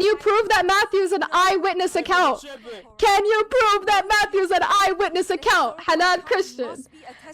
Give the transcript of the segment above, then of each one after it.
you prove that Matthew's an eyewitness account? Can you prove that Matthew's an eyewitness account? Hanan Christian,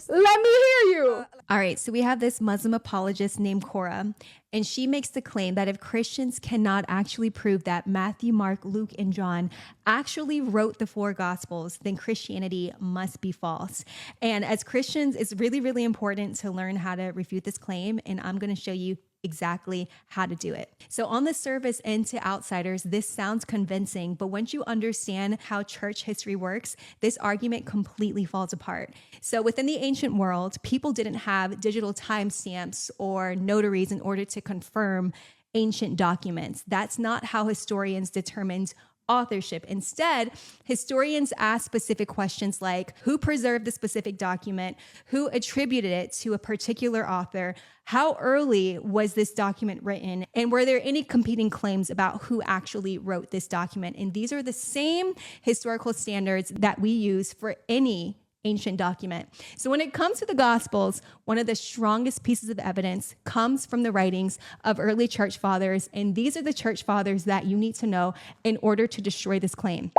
let me hear you. All right, so we have this Muslim apologist named Korra, and she makes the claim that if Christians cannot actually prove that Matthew, Mark, Luke, and John actually wrote the four Gospels, then Christianity must be false. And as Christians, it's really, really important to learn how to refute this claim, and I'm going to show you exactly how to do it. So on the surface and to outsiders, this sounds convincing, but once you understand how church history works, this argument completely falls apart. So within the ancient world, people didn't have digital timestamps or notaries in order to confirm ancient documents. That's not how historians determined authorship. Instead, historians ask specific questions like who preserved the specific document, who attributed it to a particular author, how early was this document written, and were there any competing claims about who actually wrote this document? And these are the same historical standards that we use for any ancient document. So when it comes to the Gospels, one of the strongest pieces of evidence comes from the writings of early church fathers, and these are the church fathers that you need to know in order to destroy this claim: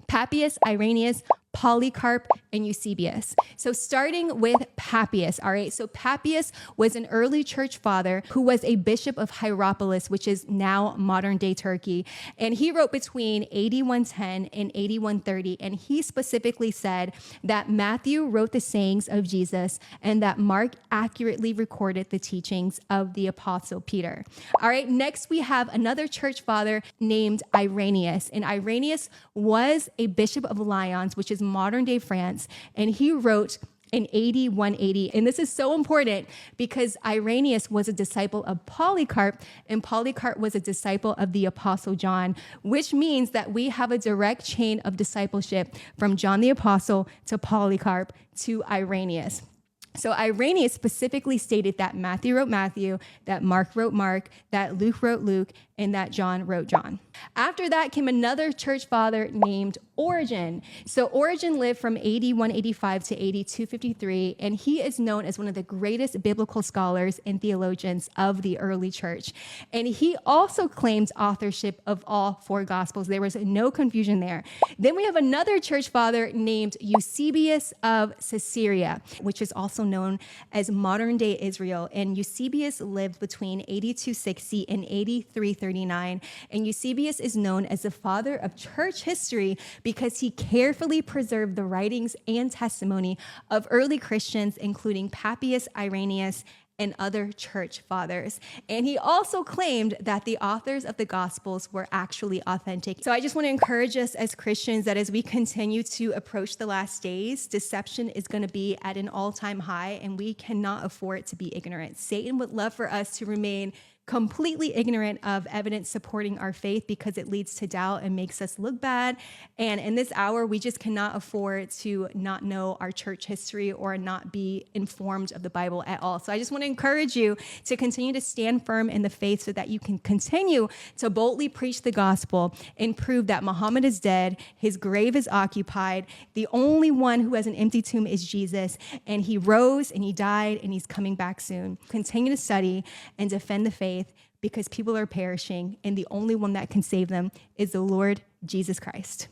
Papias, Irenaeus, Polycarp, and Eusebius. So starting with Papias, all right? So Papias was an early church father who was a bishop of Hierapolis, which is now modern-day Turkey. And he wrote between AD 110 and AD 130, and he specifically said that Matthew wrote the sayings of Jesus and that Mark accurately recorded the teachings of the Apostle Peter. All right, next we have another church father named Irenaeus, and Irenaeus was a bishop of Lyons, which is modern-day France, and he wrote in AD 180. And this is so important because Irenaeus was a disciple of Polycarp, and Polycarp was a disciple of the Apostle John, which means that we have a direct chain of discipleship from John the Apostle to Polycarp to Irenaeus. So Irenaeus specifically stated that Matthew wrote Matthew, that Mark wrote Mark, that Luke wrote Luke, and that John wrote John. After that came another church father named Origen. So Origen lived from AD 185 to AD 253, and he is known as one of the greatest biblical scholars and theologians of the early church. And he also claimed authorship of all four Gospels. There was no confusion there. Then we have another church father named Eusebius of Caesarea, which is also known as modern-day Israel. And Eusebius lived between AD 260 and AD 339. And Eusebius is known as the father of church history because he carefully preserved the writings and testimony of early Christians, including Papias, Irenaeus, and other church fathers. And he also claimed that the authors of the Gospels were actually authentic. So I just want to encourage us as Christians that as we continue to approach the last days, deception is going to be at an all-time high, and we cannot afford to be ignorant. Satan would love for us to remain completely ignorant of evidence supporting our faith because it leads to doubt and makes us look bad. And in this hour, we just cannot afford to not know our church history or not be informed of the Bible at all. So I just want to encourage you to continue to stand firm in the faith so that you can continue to boldly preach the gospel and prove that Muhammad is dead, his grave is occupied, the only one who has an empty tomb is Jesus, and he rose and he died and he's coming back soon. Continue to study and defend the faith, because people are perishing, and the only one that can save them is the Lord Jesus Christ.